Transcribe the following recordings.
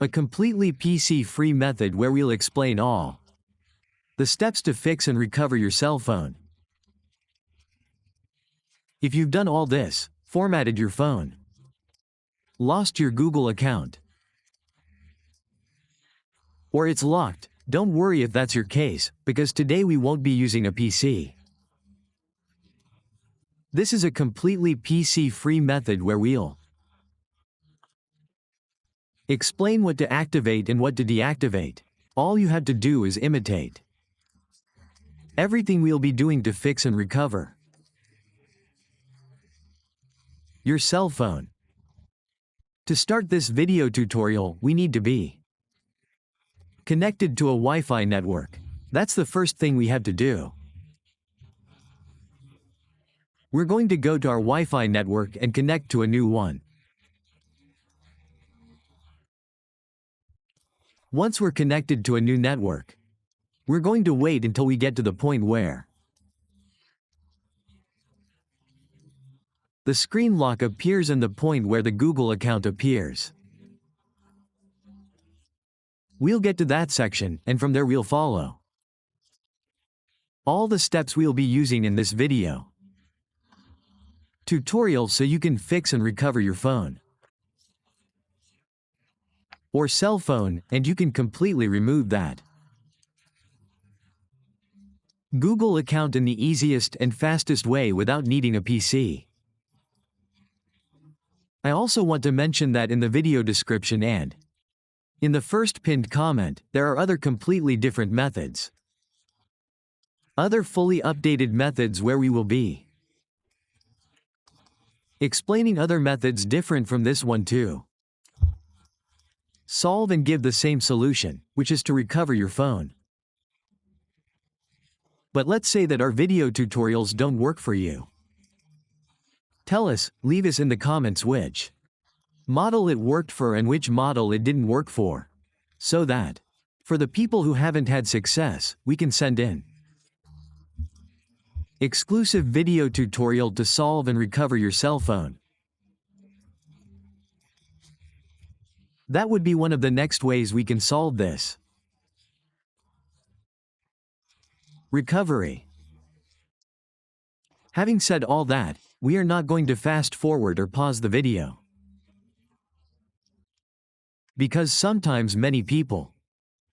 A completely PC-free method where we'll explain all the steps to fix and recover your cell phone. If you've done all this, formatted your phone, lost your Google account, or it's locked, don't worry if that's your case, because today we won't be using a PC. This is a completely PC-free method where we'll explain what to activate and what to deactivate. All you have to do is imitate everything we'll be doing to fix and recover your cell phone. To start this video tutorial, we need to be connected to a Wi-Fi network. That's the first thing we have to do. We're going to go to our Wi-Fi network and connect to a new one. Once we're connected to a new network, we're going to wait until we get to the point where the screen lock appears and the point where the Google account appears. We'll get to that section, and from there we'll follow all the steps we'll be using in this video tutorial so you can fix and recover your phone or cell phone, and you can completely remove that Google account in the easiest and fastest way without needing a PC. I also want to mention that in the video description and in the first pinned comment, there are other completely different methods. Other fully updated methods where we will be explaining other methods different from this one too. Solve and give the same solution, which is to recover your phone. But let's say that our video tutorials don't work for you. Tell us, leave us in the comments which model it worked for and which model it didn't work for, so that, for the people who haven't had success, we can send in exclusive video tutorial to solve and recover your cell phone. That would be one of the next ways we can solve this. Recovery. Having said all that, we are not going to fast forward or pause the video, because sometimes many people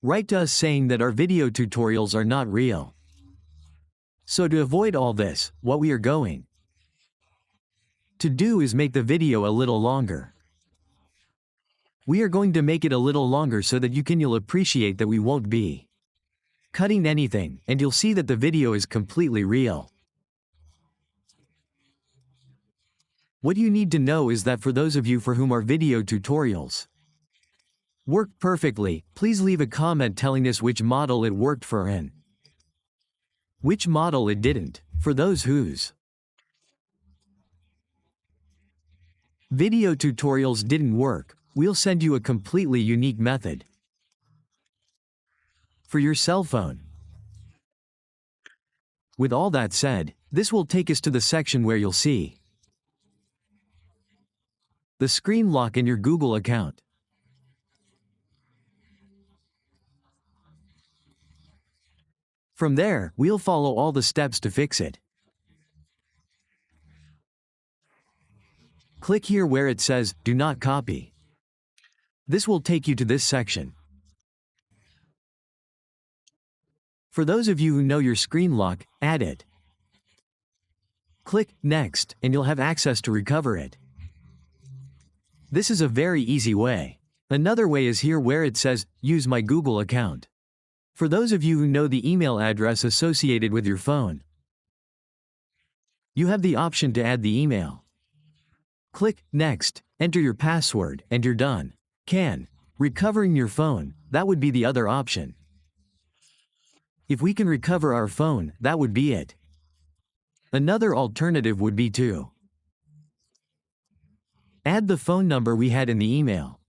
write to us saying that our video tutorials are not real. So to avoid all this, what we are going to do is make the video a little longer. We are going to make it a little longer so that you'll appreciate that we won't be cutting anything, and you'll see that the video is completely real. What you need to know is that for those of you for whom our video tutorials work perfectly, please leave a comment telling us which model it worked for and which model it didn't. For those whose video tutorials didn't work, we'll send you a completely unique method for your cell phone. With all that said, this will take us to the section where you'll see the screen lock in your Google account. From there, we'll follow all the steps to fix it. Click here where it says, "Do not copy." This will take you to this section. For those of you who know your screen lock, add it. Click Next, and you'll have access to recover it. This is a very easy way. Another way is here where it says, "Use my Google account." For those of you who know the email address associated with your phone, you have the option to add the email. Click Next, enter your password, and you're done. Recovering your phone, that would be the other option. If we can recover our phone, that would be it. Another alternative would be to add the phone number we had in the email.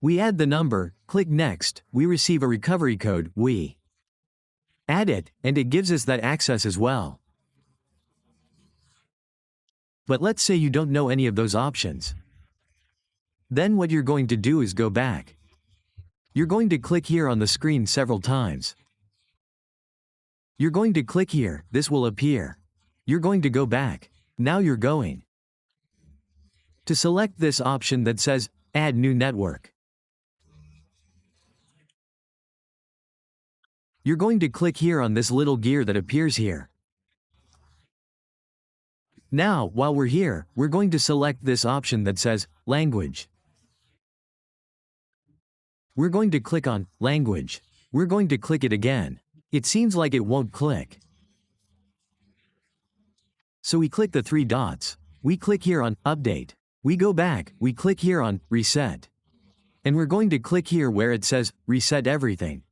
We add the number, click Next, we receive a recovery code, we add it, and it gives us that access as well. But let's say you don't know any of those options. Then what you're going to do is go back. You're going to click here on the screen several times. You're going to click here, this will appear. You're going to go back. Now you're going to select this option that says, Add New Network. You're going to click here on this little gear that appears here. Now, while we're here, we're going to select this option that says, Language. We're going to click on Language. We're going to click it again. It seems like it won't click. So we click the three dots. We click here on Update. We go back, we click here on Reset. And we're going to click here where it says Reset Everything.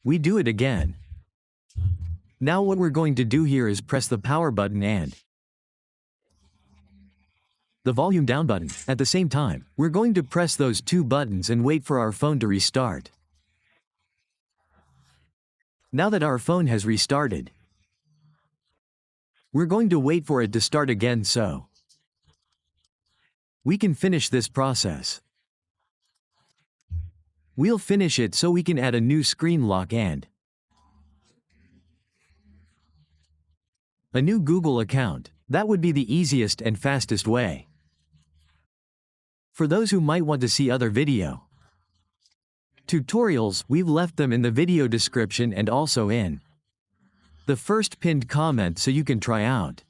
We do it again. Now what we're going to do here is press the power button and the volume down button. At the same time, we're going to press those two buttons and wait for our phone to restart. Now that our phone has restarted, we're going to wait for it to start again so we can finish this process. We'll finish it so we can add a new screen lock and a new Google account. That would be the easiest and fastest way. For those who might want to see other video tutorials, we've left them in the video description and also in the first pinned comment so you can try out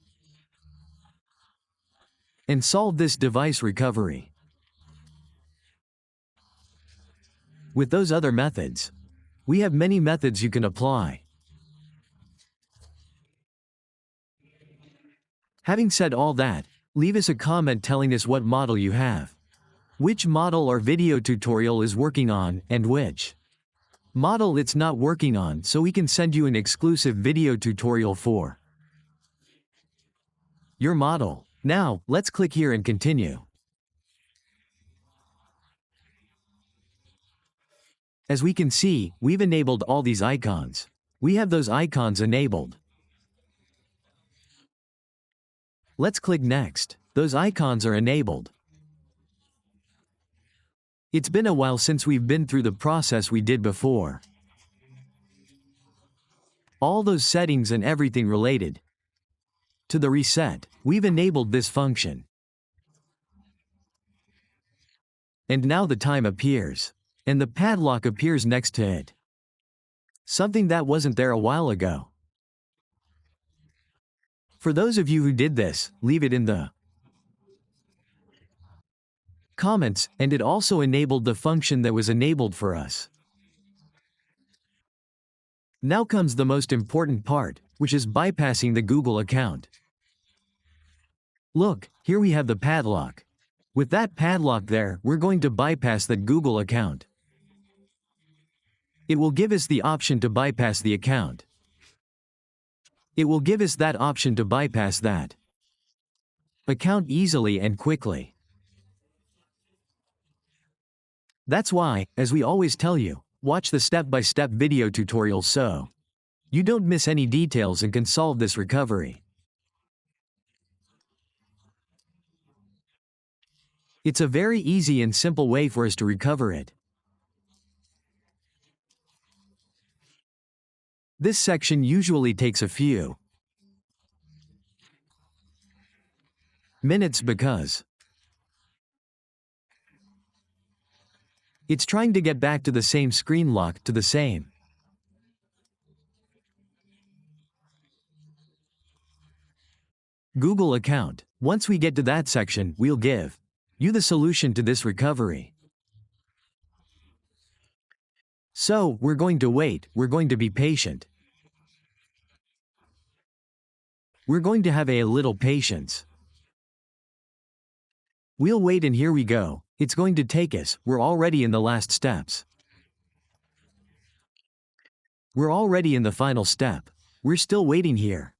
and solve this device recovery with those other methods. We have many methods you can apply. Having said all that, leave us a comment telling us what model you have, which model or video tutorial is working on, and which model it's not working on so we can send you an exclusive video tutorial for your model. Now, let's click here and continue. As we can see, we've enabled all these icons. We have those icons enabled. Let's click Next. Those icons are enabled. It's been a while since we've been through the process we did before. All those settings and everything related to the reset, we've enabled this function. And now the time appears, and the padlock appears next to it. Something that wasn't there a while ago. For those of you who did this, leave it in the comments, and it also enabled the function that was enabled for us. Now comes the most important part, which is bypassing the Google account. Look, here we have the padlock. With that padlock there, we're going to bypass that Google account. It will give us the option to bypass the account. It will give us that option to bypass that account easily and quickly. That's why, as we always tell you, watch the step-by-step video tutorials so you don't miss any details and can solve this recovery. It's a very easy and simple way for us to recover it. This section usually takes a few minutes because it's trying to get back to the same screen lock, to the same Google account. Once we get to that section, we'll give you the solution to this recovery. So, we're going to wait, we're going to be patient. We're going to have a little patience. We'll wait, and here we go. It's going to take us, we're already in the last steps. We're already in the final step. We're still waiting here.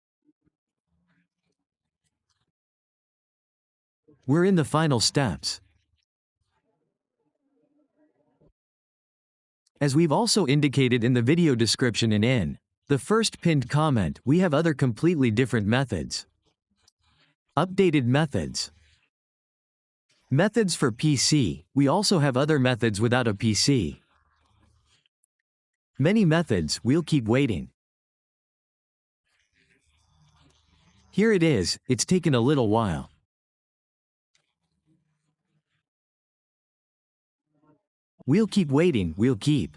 We're in the final steps. As we've also indicated in the video description and in the first pinned comment, we have other completely different methods Updated methods. Methods for PC. We also have other methods without a PC. Many methods, we'll keep waiting. Here it is, it's taken a little while. We'll keep waiting, we'll keep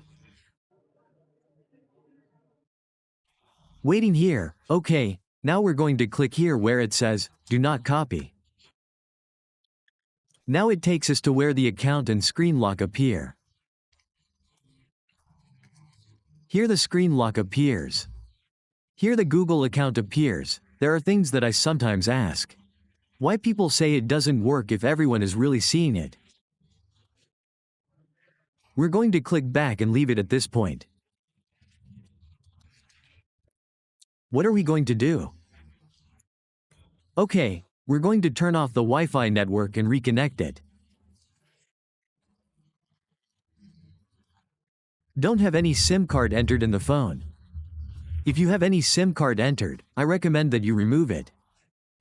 waiting here. Okay, now we're going to click here where it says, do not copy. Now it takes us to where the account and screen lock appear. Here the screen lock appears. Here the Google account appears. There are things that I sometimes ask. Why people say it doesn't work if everyone is really seeing it. We're going to click back and leave it at this point. What are we going to do? Okay, we're going to turn off the Wi-Fi network and reconnect it. Don't have any SIM card entered in the phone. If you have any SIM card entered, I recommend that you remove it.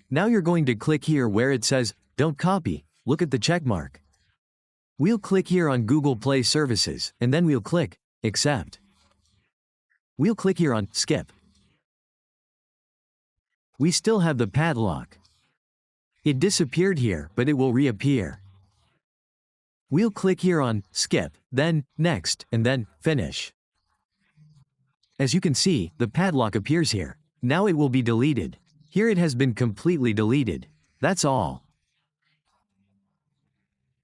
Now you're going to click here where it says, don't copy, look at the check mark. We'll click here on Google Play Services, and then we'll click, accept. We'll click here on, skip. We still have the padlock. It disappeared here, but it will reappear. We'll click here on, skip, then, next, and then, finish. As you can see, the padlock appears here. Now it will be deleted. Here it has been completely deleted. That's all.